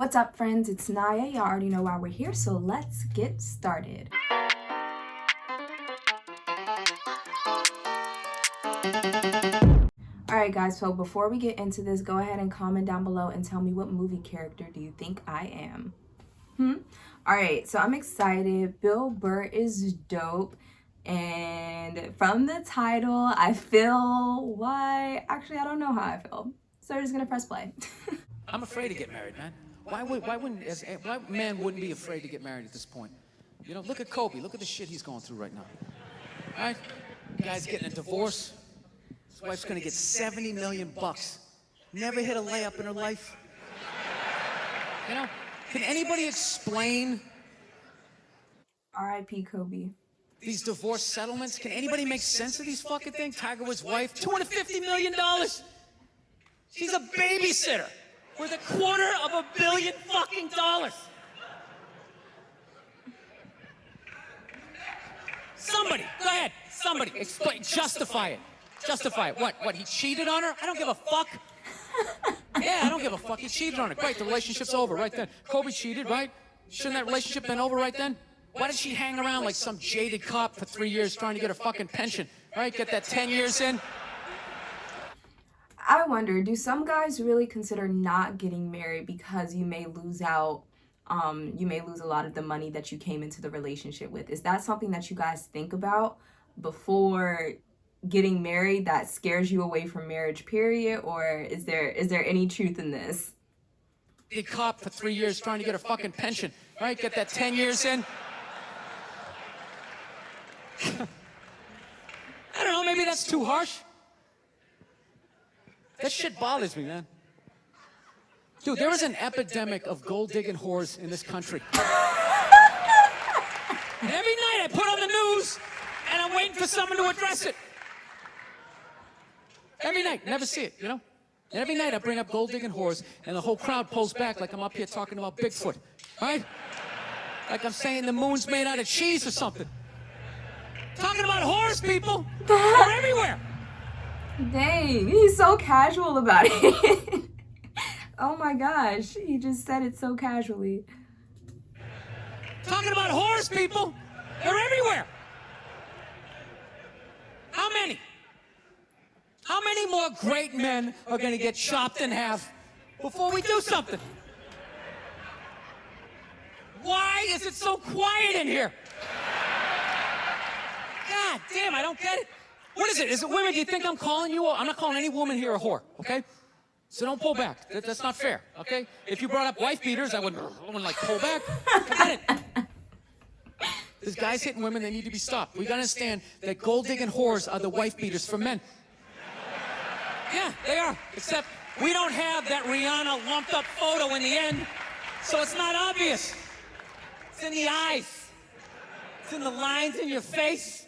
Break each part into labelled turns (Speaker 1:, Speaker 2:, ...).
Speaker 1: What's up, friends? It's Naya. Y'all already know why we're here, so let's get started. Alright guys, so before we get into this, go ahead and comment down below and tell me what movie character do you think I am? Alright, so I'm excited. Bill Burr is dope. And from the title, I feel actually, I don't know how I feel. So I'm just gonna press play.
Speaker 2: I'm afraid to get married, man. Why man wouldn't be afraid to get married at this point? You know, look at Kobe. Look at the shit he's going through right now. All right? The guy's getting a divorce. His wife's gonna get $70 million. Never hit a layup in her life. You know, can anybody explain
Speaker 1: R.I.P. Kobe.
Speaker 2: these divorce settlements? Can anybody make sense of these fucking things? Tiger Woods' wife, $250 million. She's a babysitter worth $250 million fucking dollars. Somebody, go ahead. Somebody, explain, justify it. Justify it. What, he cheated on her? I don't give a fuck. Yeah, I don't give a fuck. He cheated on her. Great, the relationship's over right then. Kobe cheated, right? Shouldn't that relationship been over right then? Why did she hang around like some jaded cop for 3 years trying to get her fucking pension? Right? Get that 10 years in?
Speaker 1: I wonder, do some guys really consider not getting married because you may lose out, you may lose a lot of the money that you came into the relationship with? Is that something that you guys think about before getting married that scares you away from marriage, period? Or is there any truth in this?
Speaker 2: A cop for 3 years trying to get her fucking pension, right? Get that 10 years in? I don't know, maybe that's too harsh. That shit bothers me, man. Dude, there is an epidemic of gold-digging whores in this country. And every night I put on the news, and I'm waiting for someone to address it. Every night, never see it, you know? And every night I bring up gold-digging whores, and the whole crowd pulls back like I'm up here talking about Bigfoot, right? Like I'm saying the moon's made out of cheese or something. Talking about whores, people! They're everywhere!
Speaker 1: Dang, he's so casual about it. Oh my gosh, he just said it so casually.
Speaker 2: Talking about whores, people! They're everywhere! How many? How many more great men are gonna get chopped in half before we do something? Why is it so quiet in here? God damn, I don't get it. What is it? Is it women? Do you think I'm calling you? I'm not calling any woman here a whore, okay? So don't pull back. That's not fair, okay? If you brought up wife beaters, I wouldn't like pull back. Forget it. There's guys hitting women, they need to be stopped. We gotta understand that gold-digging whores are the wife beaters for men. Yeah, they are. Except we don't have that Rihanna lumped up photo in the end, so it's not obvious. It's in the eyes. It's in the lines in your face.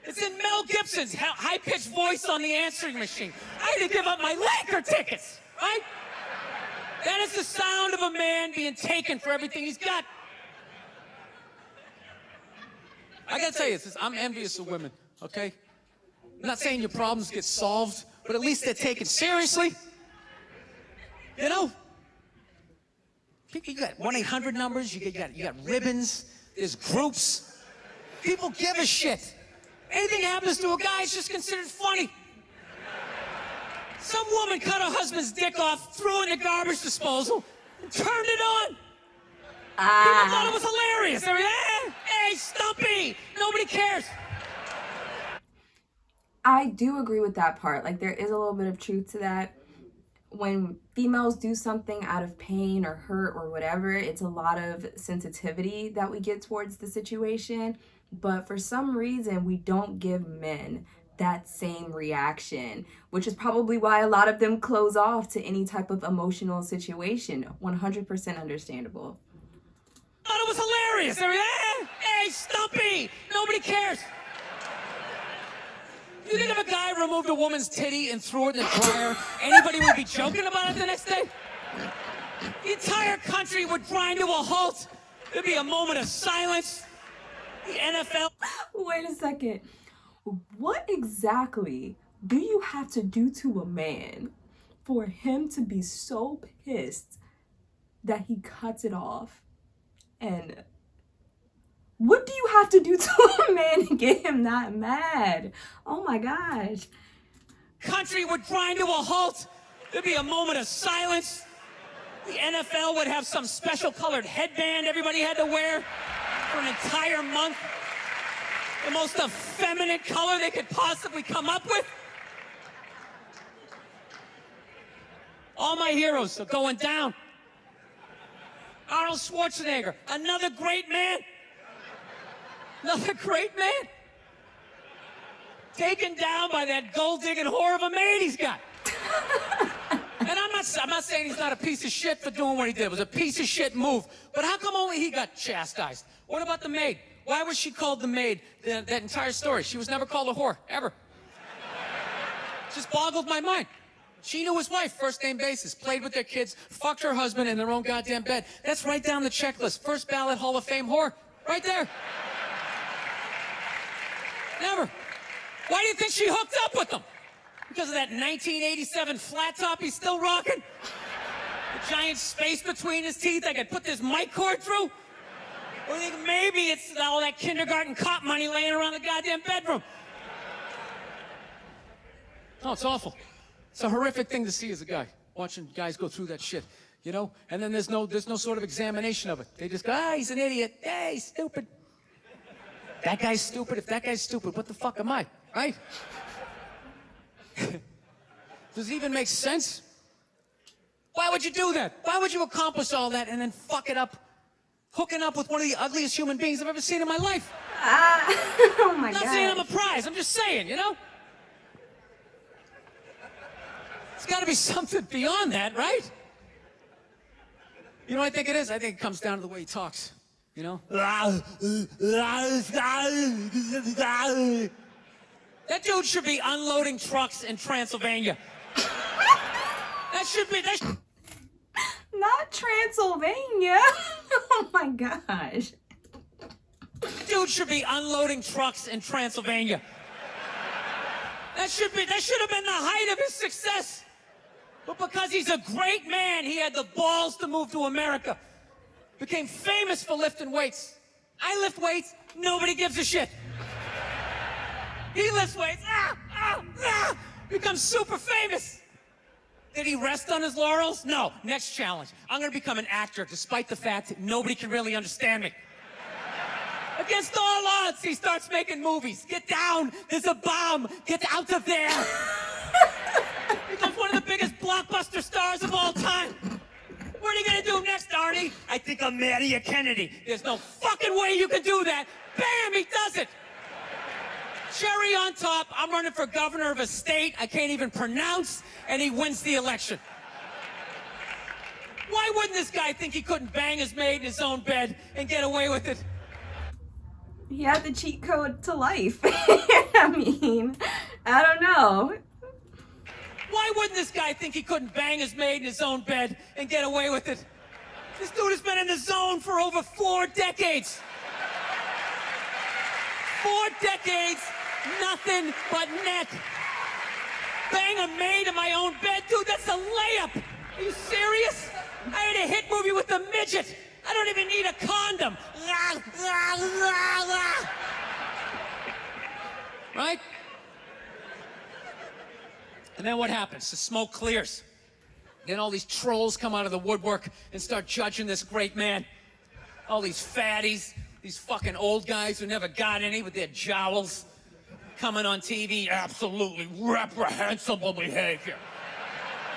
Speaker 2: It's in Mel Gibson's high-pitched voice on the answering machine. I had to give up my Laker tickets, right? That is the sound of a man being taken for everything he's got. I gotta tell you this, I'm envious of women, okay? I'm not saying your problems get solved, but at least they're taken seriously. You know? You got 1-800 numbers, you got ribbons, there's groups. People give a shit. Anything happens to a guy, it's just considered funny. Some woman cut her husband's dick off, threw it in the garbage disposal, and turned it on. People thought it was hilarious. They were like, hey, Stumpy, nobody cares.
Speaker 1: I do agree with that part. Like, there is a little bit of truth to that. When females do something out of pain or hurt or whatever, it's a lot of sensitivity that we get towards the situation. But for some reason, we don't give men that same reaction, which is probably why a lot of them close off to any type of emotional situation. 100% understandable.
Speaker 2: I thought it was hilarious. They were like, hey, Stumpy, nobody cares. You think if a guy removed a woman's titty and threw it in the dryer, anybody would be joking about it the next day? The entire country would grind to a halt. There'd be a moment of silence. The NFL.
Speaker 1: Wait a second. What exactly do you have to do to a man for him to be so pissed that he cuts it off. And what do you have to do to a man to get him that mad? Oh my gosh.
Speaker 2: Country would grind to a halt. There'd be a moment of silence. The NFL would have some special colored headband everybody had to wear for an entire month. The most effeminate color they could possibly come up with. All my heroes are going down. Arnold Schwarzenegger, another great man. Another great man. Taken down by that gold-digging whore of a maid he's got. And I'm not saying he's not a piece of shit for doing what he did. It was a piece of shit move. But how come only he got chastised? What about the maid? Why was she called the maid that entire story? She was never called a whore, ever. Just boggled my mind. She knew his wife, first name basis, played with their kids, fucked her husband in their own goddamn bed. That's right down the checklist. First ballot Hall of Fame whore. Right there. Never. Why do you think she hooked up with him? Because of that 1987 flat top he's still rocking? The giant space between his teeth I could put this mic cord through? Or you think maybe it's all that kindergarten cop money laying around the goddamn bedroom? Oh, it's awful. It's a horrific thing to see as a guy, watching guys go through that shit, you know? And then there's no sort of examination of it. They just go, he's an idiot. Hey, he's stupid. That guy's stupid. If that guy's stupid, what the fuck am I, right? Does it even make sense? Why would you do that? Why would you accomplish all that and then fuck it up, hooking up with one of the ugliest human beings I've ever seen in my life?
Speaker 1: Oh my God.
Speaker 2: I'm not saying I'm a prize. I'm just saying, you know? It's got to be something beyond that, right? You know what I think it is? I think it comes down to the way he talks, you know? That dude should be unloading trucks in Transylvania.
Speaker 1: Not Transylvania. Oh my gosh.
Speaker 2: Dude should be unloading trucks in Transylvania. That should have been the height of his success. But because he's a great man, he had the balls to move to America. Became famous for lifting weights. I lift weights, nobody gives a shit. He lifts weights, becomes super famous. Did he rest on his laurels? No. Next challenge. I'm gonna become an actor despite the fact that nobody can really understand me. Against all odds, he starts making movies. Get down, there's a bomb, get out of there. Becomes one of the biggest blockbuster stars of all time. What are you gonna do next, Arnie? I think I'll marry a Kennedy. There's no fucking way you can do that. Bam, he does it. Cherry on top, I'm running for governor of a state I can't even pronounce, and he wins the election. Why wouldn't this guy think he couldn't bang his maid in his own bed and get away with it?
Speaker 1: He had the cheat code to life. I mean, I don't know.
Speaker 2: Why wouldn't this guy think he couldn't bang his maid in his own bed and get away with it? This dude has been in the zone for over 4 decades. 4 decades, nothing but net. Bang a maid in my own bed? Dude, that's a layup. Are you serious? I had a hit movie with a midget. I don't even need a condom. Right? And then what happens? The smoke clears. Then all these trolls come out of the woodwork and start judging this great man. All these fatties, these fucking old guys who never got any with their jowls, coming on TV, absolutely reprehensible behavior.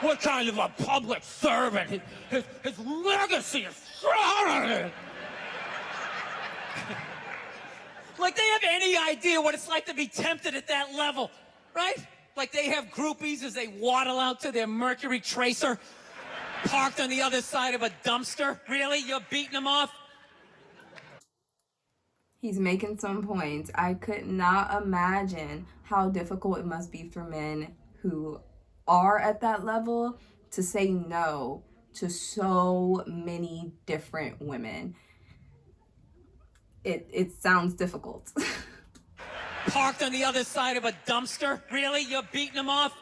Speaker 2: What kind of a public servant? His legacy is shrouded. Like they have any idea what it's like to be tempted at that level, right? Like they have groupies as they waddle out to their Mercury Tracer, parked on the other side of a dumpster. Really? You're beating them off?
Speaker 1: He's making some points. I could not imagine how difficult it must be for men who are at that level to say no to so many different women. It sounds difficult.
Speaker 2: Parked on the other side of a dumpster? Really? You're beating them off?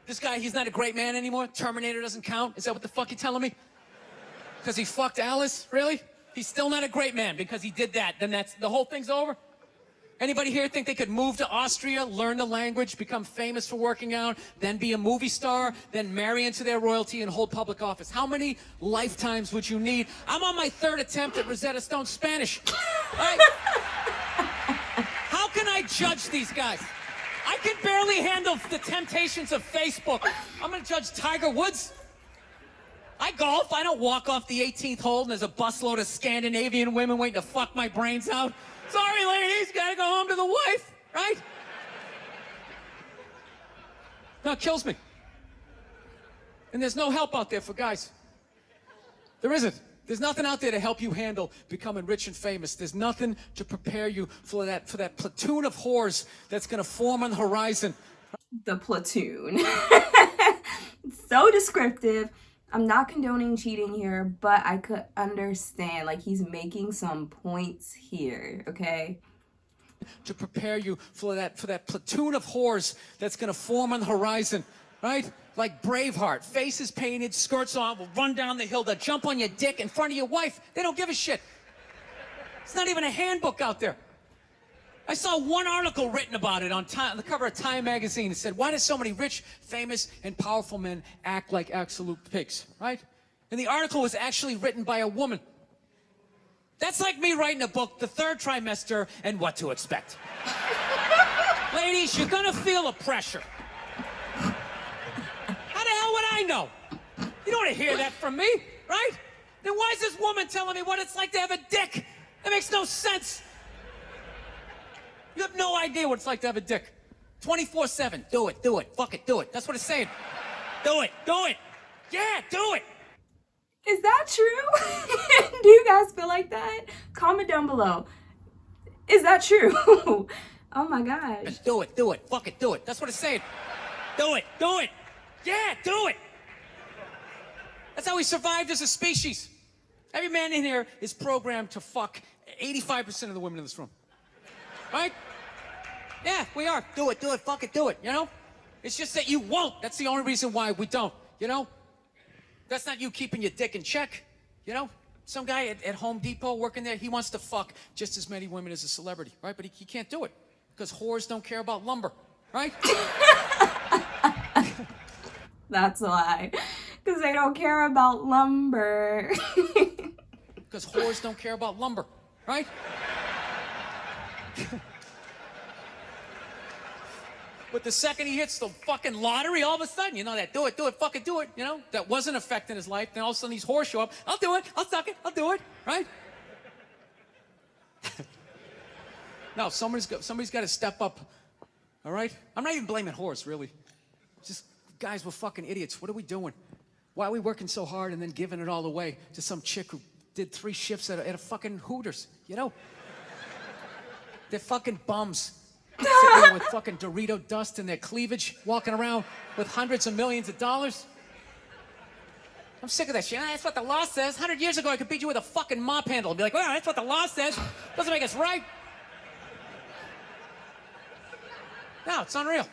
Speaker 2: This guy, he's not a great man anymore. Terminator doesn't count. Is that what the fuck you're telling me? Because he fucked Alice? Really? He's still not a great man because he did that. Then the whole thing's over? Anybody here think they could move to Austria, learn the language, become famous for working out, then be a movie star, then marry into their royalty and hold public office? How many lifetimes would you need? I'm on my 3rd attempt at Rosetta Stone Spanish. Right? How can I judge these guys? I can barely handle the temptations of Facebook. I'm gonna judge Tiger Woods? I golf. I don't walk off the 18th hole and there's a busload of Scandinavian women waiting to fuck my brains out. Sorry, ladies, gotta go home to the wife, right? No, it kills me. And there's no help out there for guys. There isn't. There's nothing out there to help you handle becoming rich and famous. There's nothing to prepare you for that platoon of whores that's gonna form on the horizon.
Speaker 1: The platoon. So descriptive. I'm not condoning cheating here, but I could understand, like, he's making some points here, okay?
Speaker 2: To prepare you for that platoon of whores that's gonna form on the horizon, right? Like Braveheart, faces painted, skirts on, will run down the hill, they'll jump on your dick in front of your wife. They don't give a shit. It's not even a handbook out there. I saw one article written about it on the cover of Time magazine. It said, why do so many rich, famous, and powerful men act like absolute pigs, right? And the article was actually written by a woman. That's like me writing a book, The Third Trimester and What to Expect. Ladies, you're gonna feel a pressure. How the hell would I know? You don't want to hear that from me, right? Then why is this woman telling me what it's like to have a dick? That makes no sense. You have no idea what it's like to have a dick. 24/7. Do it. Fuck it, do it. That's what it's saying. Do it. Yeah, do it.
Speaker 1: Is that true? Do you guys feel like that? Comment down below. Is that true? Oh my gosh.
Speaker 2: Do it. Fuck it, do it. That's what it's saying. Do it. Yeah, do it. That's how we survived as a species. Every man in here is programmed to fuck 85% of the women in this room. Right? Yeah, we are. Do it, fuck it, do it, you know? It's just that you won't. That's the only reason why we don't, you know? That's not you keeping your dick in check, you know? Some guy at Home Depot working there, he wants to fuck just as many women as a celebrity, right? But he can't do it because whores don't care about lumber, right?
Speaker 1: That's a lie. Because they don't care about lumber.
Speaker 2: Because whores don't care about lumber, right? But the second he hits the fucking lottery, all of a sudden, you know, that do it, fucking do it, you know, that wasn't affecting his life. Then all of a sudden these whores show up. I'll do it, I'll suck it, I'll do it, right? No, somebody's got to step up, all right? I'm not even blaming whores, really. Just, guys, we're fucking idiots. What are we doing? Why are we working so hard and then giving it all away to some chick who did 3 shifts at a fucking Hooters, you know? They're fucking bums. Sitting there with fucking Dorito dust in their cleavage, walking around with hundreds of millions of dollars. I'm sick of that shit. That's what the law says. 100 years ago, I could beat you with a fucking mop handle and be like, well, that's what the law says. Doesn't make us right. No, it's unreal.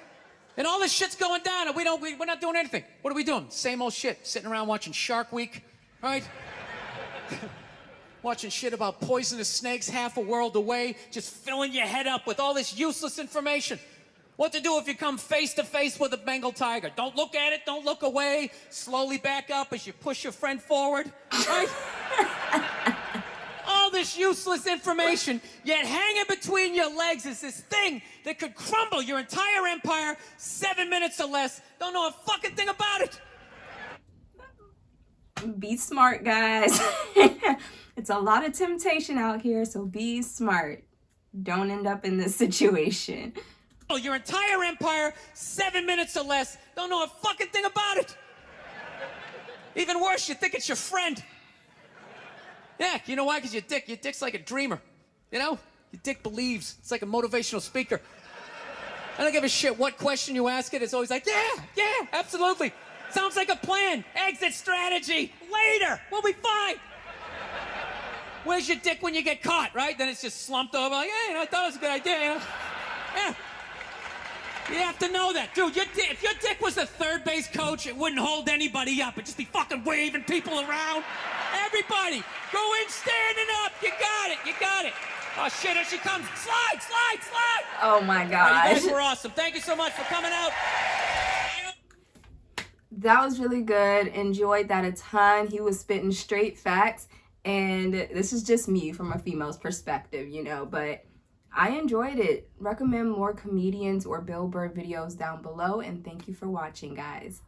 Speaker 2: And all this shit's going down, and we're not doing anything. What are we doing? Same old shit. Sitting around watching Shark Week, right? Watching shit about poisonous snakes half a world away, just filling your head up with all this useless information. What to do if you come face to face with a Bengal tiger? Don't look at it, don't look away. Slowly back up as you push your friend forward, right? All this useless information, yet hanging between your legs is this thing that could crumble your entire empire 7 minutes or less. Don't know a fucking thing about it.
Speaker 1: Be smart, guys. It's a lot of temptation out here, so be smart. Don't end up in this situation.
Speaker 2: Your entire empire, 7 minutes or less. Don't know a fucking thing about it. Even worse, you think it's your friend. Yeah, you know why? Because your dick's like a dreamer. You know? Your dick believes. It's like a motivational speaker. I don't give a shit what question you ask it. It's always like, yeah, absolutely. Sounds like a plan. Exit strategy. Later. We'll be fine. Where's your dick when you get caught, right? Then it's just slumped over like, hey, I thought it was a good idea, you know? Yeah. You have to know that. Dude, if your dick was the third base coach, it wouldn't hold anybody up. It'd just be fucking waving people around. Everybody, go in standing up. You got it. You got it. Oh, shit, here she comes. Slide, slide, slide.
Speaker 1: Oh, my
Speaker 2: Oh,
Speaker 1: gosh.
Speaker 2: you guys were awesome. Thank you so much for coming out.
Speaker 1: That was really good. Enjoyed that a ton. He was spitting straight facts. And this is just me from a female's perspective, you know, but I enjoyed it. Recommend more comedians or Bill Burr videos down below. And thank you for watching, guys.